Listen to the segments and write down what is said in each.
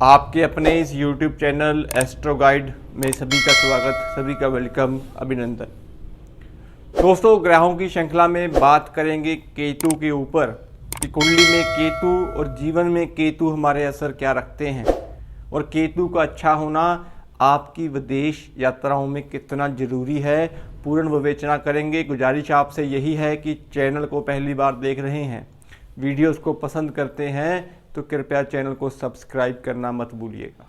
आपके अपने इस YouTube चैनल एस्ट्रो गाइड में सभी का स्वागत, सभी का वेलकम, अभिनंदन। दोस्तों, ग्रहों की श्रृंखला में बात करेंगे केतु के ऊपर कि कुंडली में केतु और जीवन में केतु हमारे असर क्या रखते हैं और केतु का अच्छा होना आपकी विदेश यात्राओं में कितना ज़रूरी है, पूर्ण विवेचना करेंगे। गुजारिश आपसे यही है कि चैनल को पहली बार देख रहे हैं, वीडियोस को पसंद करते हैं तो कृपया चैनल को सब्सक्राइब करना मत भूलिएगा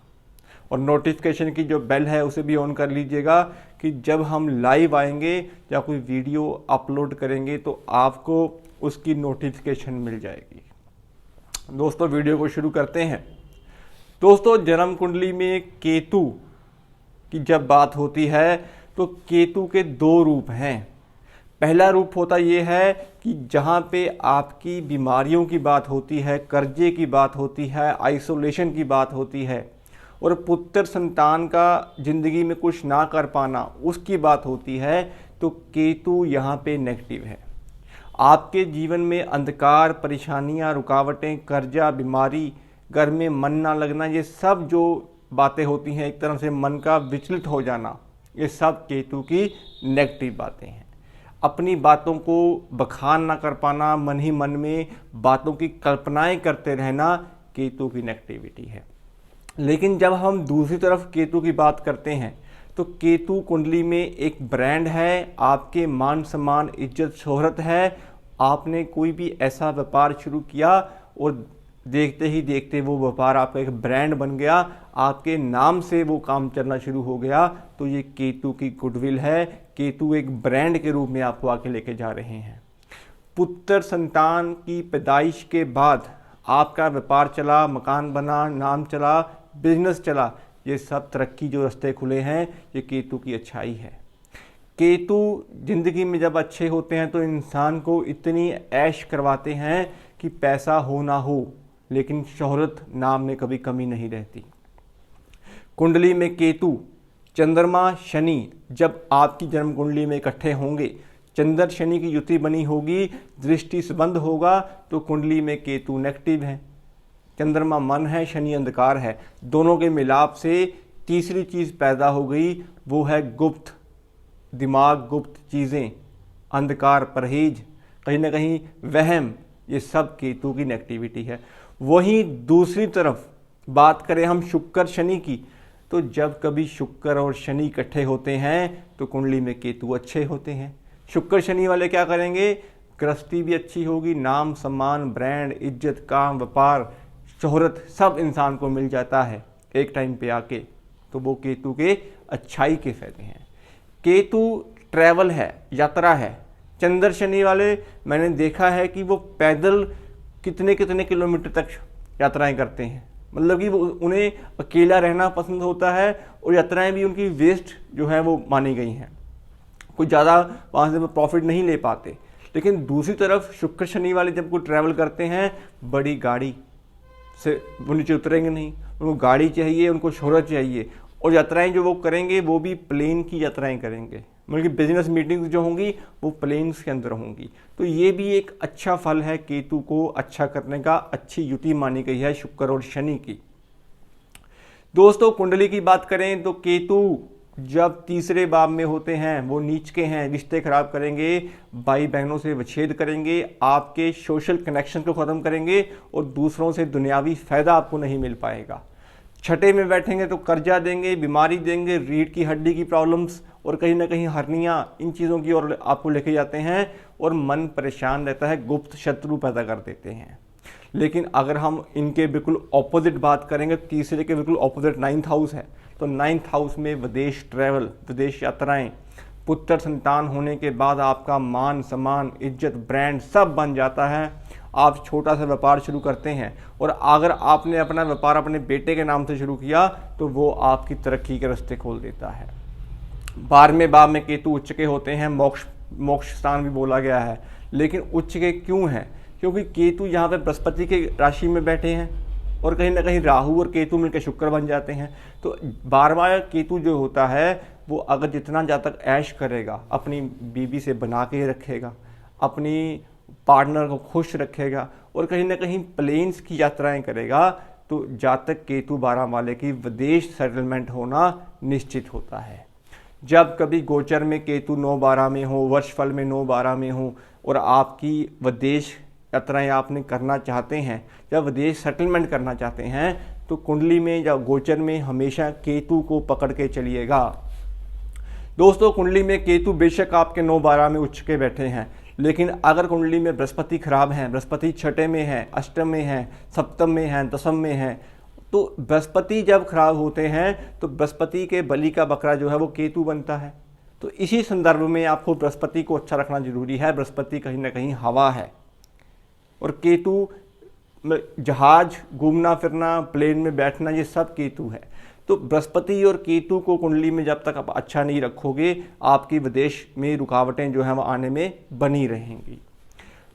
और नोटिफिकेशन की जो बेल है उसे भी ऑन कर लीजिएगा कि जब हम लाइव आएंगे या कोई वीडियो अपलोड करेंगे तो आपको उसकी नोटिफिकेशन मिल जाएगी। दोस्तों, वीडियो को शुरू करते हैं। दोस्तों, जन्म कुंडली में केतु की जब बात होती है तो केतु के दो रूप हैं। पहला रूप होता ये है कि जहाँ पे आपकी बीमारियों की बात होती है, कर्जे की बात होती है, आइसोलेशन की बात होती है और पुत्र संतान का ज़िंदगी में कुछ ना कर पाना उसकी बात होती है, तो केतु यहाँ पे नेगेटिव है। आपके जीवन में अंधकार, परेशानियाँ, रुकावटें, कर्जा, बीमारी, घर में मन ना लगना, ये सब जो बातें होती हैं, एक तरह से मन का विचलित हो जाना, ये सब केतु की नेगेटिव बातें हैं। अपनी बातों को बखान ना कर पाना, मन ही मन में बातों की कल्पनाएं करते रहना, केतु की नेगेटिविटी है। लेकिन जब हम दूसरी तरफ केतु की बात करते हैं तो केतु कुंडली में एक ब्रांड है, आपके मान सम्मान, इज्जत, शोहरत है। आपने कोई भी ऐसा व्यापार शुरू किया और देखते ही देखते वो व्यापार आपका एक ब्रांड बन गया, आपके नाम से वो काम चलना शुरू हो गया, तो ये केतु की गुडविल है। केतु एक ब्रांड के रूप में आपको आके लेके जा रहे हैं। पुत्र संतान की पैदाइश के बाद आपका व्यापार चला, मकान बना, नाम चला, बिजनेस चला, ये सब तरक्की जो रास्ते खुले हैं, ये केतु की अच्छाई है। केतु जिंदगी में जब अच्छे होते हैं तो इंसान को इतनी ऐश करवाते हैं कि पैसा हो ना हो, लेकिन शोहरत, नाम में कभी कमी नहीं रहती। कुंडली में केतु, चंद्रमा, शनि जब आपकी जन्म कुंडली में इकट्ठे होंगे, चंद्र शनि की युति बनी होगी, दृष्टि संबंध होगा, तो कुंडली में केतु नेगेटिव है। चंद्रमा मन है, शनि अंधकार है, दोनों के मिलाप से तीसरी चीज़ पैदा हो गई, वो है गुप्त दिमाग, गुप्त चीज़ें, अंधकार, परहेज, कहीं ना कहीं वहम, ये सब केतु की नेगेटिविटी है। वहीं दूसरी तरफ बात करें हम शुक्र शनि की, तो जब कभी शुक्र और शनि इकट्ठे होते हैं तो कुंडली में केतु अच्छे होते हैं। शुक्र शनि वाले क्या करेंगे, गृहस्थी भी अच्छी होगी, नाम सम्मान, ब्रांड, इज्जत, काम, व्यापार, शोहरत सब इंसान को मिल जाता है एक टाइम पे आके, तो वो केतु के अच्छाई के फायदे हैं। केतु ट्रैवल है, यात्रा है। चंद्र शनि वाले मैंने देखा है कि वो पैदल कितने कितने किलोमीटर तक यात्राएं करते हैं, मतलब कि वो उन्हें अकेला रहना पसंद होता है और यात्राएं भी उनकी वेस्ट जो है वो मानी गई हैं, कुछ ज़्यादा वहाँ से वो प्रॉफिट नहीं ले पाते। लेकिन दूसरी तरफ शुक्र शनि वाले जब कोई ट्रैवल करते हैं, बड़ी गाड़ी से वो नीचे उतरेंगे नहीं, उनको गाड़ी चाहिए, उनको शोहरत चाहिए, और यात्राएं जो वो करेंगे वो भी प्लेन की यात्राएं करेंगे, मतलब कि बिजनेस मीटिंग्स जो होंगी वो प्लेन्स के अंदर होंगी। तो ये भी एक अच्छा फल है केतु को अच्छा करने का, अच्छी युति मानी गई है शुक्र और शनि की। दोस्तों, कुंडली की बात करें तो केतु जब तीसरे भाव में होते हैं, वो नीच के हैं, रिश्ते खराब करेंगे, भाई बहनों से विच्छेद करेंगे, आपके सोशल कनेक्शन को ख़त्म करेंगे और दूसरों से दुनियावी फ़ायदा आपको नहीं मिल पाएगा। छठे में बैठेंगे तो कर्जा देंगे, बीमारी देंगे, रीढ़ की हड्डी की प्रॉब्लम्स और कहीं ना कहीं हर्नियाँ, इन चीज़ों की ओर आपको लेके जाते हैं और मन परेशान रहता है, गुप्त शत्रु पैदा कर देते हैं। लेकिन अगर हम इनके बिल्कुल ऑपोजिट बात करेंगे, तीसरे के बिल्कुल ऑपोजिट 9th हाउस है, तो 9th हाउस में विदेश ट्रैवल, विदेश यात्राएं, पुत्र संतान होने के बाद आपका मान सम्मान, इज्जत, ब्रांड सब बन जाता है। आप छोटा सा व्यापार शुरू करते हैं और अगर आपने अपना व्यापार अपने बेटे के नाम से शुरू किया तो वो आपकी तरक्की के रास्ते खोल देता है। 12वें भाव में केतु उच्च के होते हैं, मोक्ष स्थान भी बोला गया है। लेकिन उच्च के क्यों हैं, क्योंकि केतु यहाँ पे बृहस्पति के राशि में बैठे हैं और कहीं ना कहीं राहु और केतु मिलकर शुक्र बन जाते हैं। तो 12वां केतु जो होता है वो अगर जितना ज़्यादा ऐश करेगा, अपनी बीवी से बना के रखेगा, अपनी पार्टनर को खुश रखेगा और कहीं ना कहीं प्लेन्स की यात्राएं करेगा, तो जातक केतु 12 वाले की विदेश सेटलमेंट होना निश्चित होता है। जब कभी गोचर में केतु 9-12 में हो, वर्षफल में 9-12 में हो और आपकी विदेश यात्राएं आपने करना चाहते हैं या विदेश सेटलमेंट करना चाहते हैं, तो कुंडली में या गोचर में हमेशा केतु को पकड़ के चलिएगा। दोस्तों, कुंडली में केतु बेशक आपके 9-12 में उच्च के बैठे हैं, लेकिन अगर कुंडली में बृहस्पति खराब है, बृहस्पति छठे में है, अष्टम में है, सप्तम में है, दसम में है, तो बृहस्पति जब खराब होते हैं तो बृहस्पति के बलि का बकरा जो है वो केतु बनता है। तो इसी संदर्भ में आपको बृहस्पति को अच्छा रखना जरूरी है। बृहस्पति कहीं ना कहीं हवा है और केतु जहाज घूमना फिरना, प्लेन में बैठना, ये सब केतु है। तो बृहस्पति और केतु को कुंडली में जब तक आप अच्छा नहीं रखोगे, आपकी विदेश में रुकावटें जो है वो आने में बनी रहेंगी।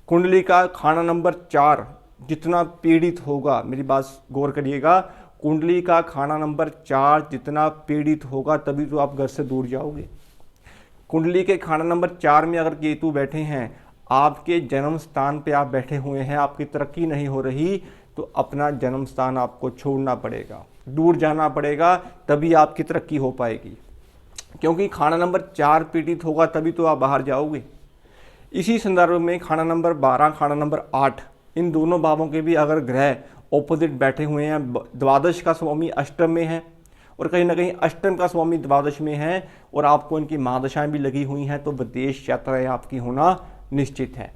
कुंडली का खाना नंबर 4 जितना पीड़ित होगा, मेरी बात गौर करिएगा, कुंडली का खाना नंबर 4 जितना पीड़ित होगा तभी तो आप घर से दूर जाओगे। कुंडली के खाना नंबर 4 में अगर केतु बैठे हैं, आपके जन्म स्थान पे आप बैठे हुए हैं, आपकी तरक्की नहीं हो रही, तो अपना जन्म स्थान आपको छोड़ना पड़ेगा, दूर जाना पड़ेगा, तभी आपकी तरक्की हो पाएगी। क्योंकि खाना नंबर 4 पीड़ित होगा तभी तो आप बाहर जाओगे। इसी संदर्भ में खाना नंबर 12, खाना नंबर 8, इन दोनों भावों के भी अगर ग्रह ऑपोजिट बैठे हुए हैं, द्वादश का स्वामी अष्टम में है और कहीं ना कहीं अष्टम का स्वामी द्वादश में है और आपको इनकी महादशाएं भी लगी हुई हैं, तो विदेश यात्राएं आपकी होना निश्चित है।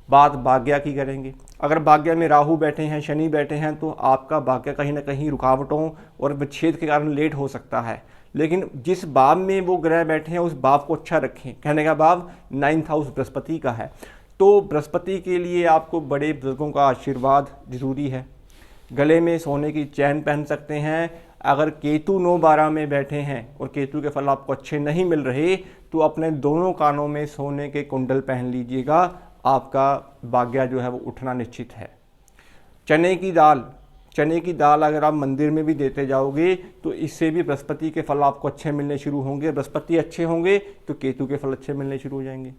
बात भाग्य की करेंगे। अगर भाग्य में राहु बैठे हैं, शनि बैठे हैं, तो आपका भाग्य कहीं ना कहीं रुकावटों और विच्छेद के कारण लेट हो सकता है। लेकिन जिस भाव में वो ग्रह बैठे हैं उस भाव को अच्छा रखें। कहने का भाव 9th हाउस बृहस्पति का है, तो बृहस्पति के लिए आपको बड़े बुजुर्गों का आशीर्वाद जरूरी है। गले में सोने की चैन पहन सकते हैं। अगर केतु 9-12 में बैठे हैं और केतु के फल आपको अच्छे नहीं मिल रहे, तो अपने दोनों कानों में सोने के कुंडल पहन लीजिएगा, आपका भाग्य जो है वो उठना निश्चित है। चने की दाल अगर आप मंदिर में भी देते जाओगे तो इससे भी बृहस्पति के फल आपको अच्छे मिलने शुरू होंगे। बृहस्पति अच्छे होंगे तो केतु के फल अच्छे मिलने शुरू हो जाएंगे।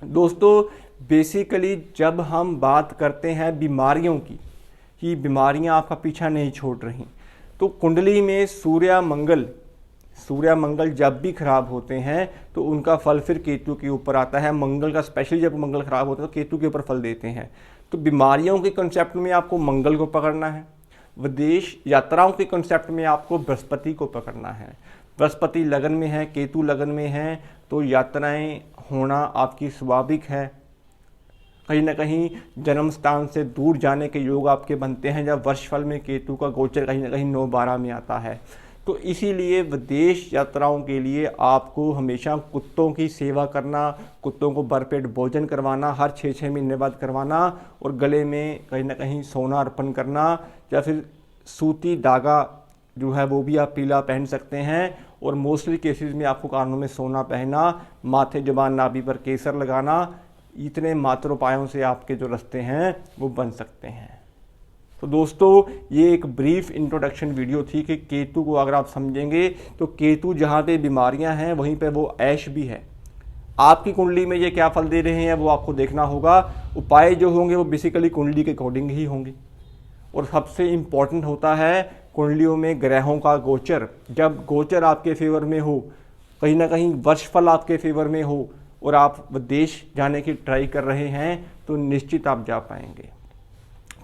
दोस्तों, बेसिकली जब हम बात करते हैं बीमारियों की, कि बीमारियां आपका पीछा नहीं छोड़ रही, तो कुंडली में सूर्य मंगल जब भी खराब होते हैं तो उनका फल फिर केतु के ऊपर आता है। मंगल का स्पेशली जब मंगल खराब होता है तो केतु के ऊपर फल देते हैं। तो बीमारियों के कंसेप्ट में आपको मंगल को पकड़ना है, विदेश यात्राओं के कंसेप्ट में आपको बृहस्पति को पकड़ना है। बृहस्पति लगन में है, केतु लगन में है, तो यात्राएं होना आपकी स्वाभाविक है। कहीं ना कहीं जन्म स्थान से दूर जाने के योग आपके बनते हैं जब वर्षफल में केतु का गोचर कहीं ना कहीं 9-12 में आता है। तो इसीलिए विदेश यात्राओं के लिए आपको हमेशा कुत्तों की सेवा करना, कुत्तों को भरपेट भोजन करवाना, हर 6-6 महीने बाद करवाना, और गले में कहीं ना कहीं सोना अर्पण करना, या फिर सूती धागा जो है वो भी आप पीला पहन सकते हैं। और मोस्टली केसेस में आपको कानों में सोना पहनना, माथे जुबान नाभि पर केसर लगाना, इतने मात्र उपायों से आपके जो रास्ते हैं वो बन सकते हैं। तो दोस्तों, ये एक ब्रीफ इंट्रोडक्शन वीडियो थी कि केतु को अगर आप समझेंगे तो केतु जहाँ पे बीमारियां हैं वहीं पे वो ऐश भी है। आपकी कुंडली में ये क्या फल दे रहे हैं वो आपको देखना होगा। उपाय जो होंगे वो बेसिकली कुंडली के अकॉर्डिंग ही होंगे। और सबसे इम्पॉर्टेंट होता है कुंडलियों में ग्रहों का गोचर। जब गोचर आपके फेवर में हो, कहीं ना कहीं वर्षफल आपके फेवर में हो और आप विदेश जाने की ट्राई कर रहे हैं, तो निश्चित आप जा पाएंगे।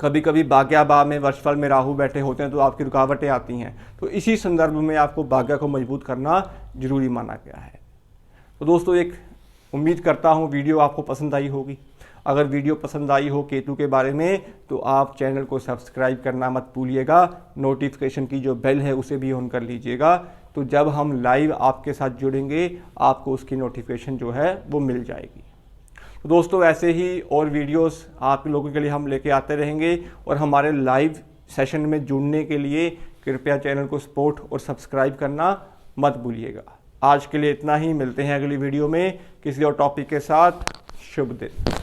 कभी कभी भाग्य भाव में वर्षफल में राहु बैठे होते हैं तो आपकी रुकावटें आती हैं, तो इसी संदर्भ में आपको भाग्य को मजबूत करना जरूरी माना गया है। तो दोस्तों, एक उम्मीद करता हूँ वीडियो आपको पसंद आई होगी। अगर वीडियो पसंद आई हो केतु के बारे में तो आप चैनल को सब्सक्राइब करना मत भूलिएगा। नोटिफिकेशन की जो बेल है उसे भी ऑन कर लीजिएगा, तो जब हम लाइव आपके साथ जुड़ेंगे आपको उसकी नोटिफिकेशन जो है वो मिल जाएगी। तो दोस्तों, ऐसे ही और वीडियोस आप लोगों के लिए हम लेके आते रहेंगे, और हमारे लाइव सेशन में जुड़ने के लिए कृपया चैनल को सपोर्ट और सब्सक्राइब करना मत भूलिएगा। आज के लिए इतना ही, मिलते हैं अगली वीडियो में किसी और टॉपिक के साथ। शुभ दिन।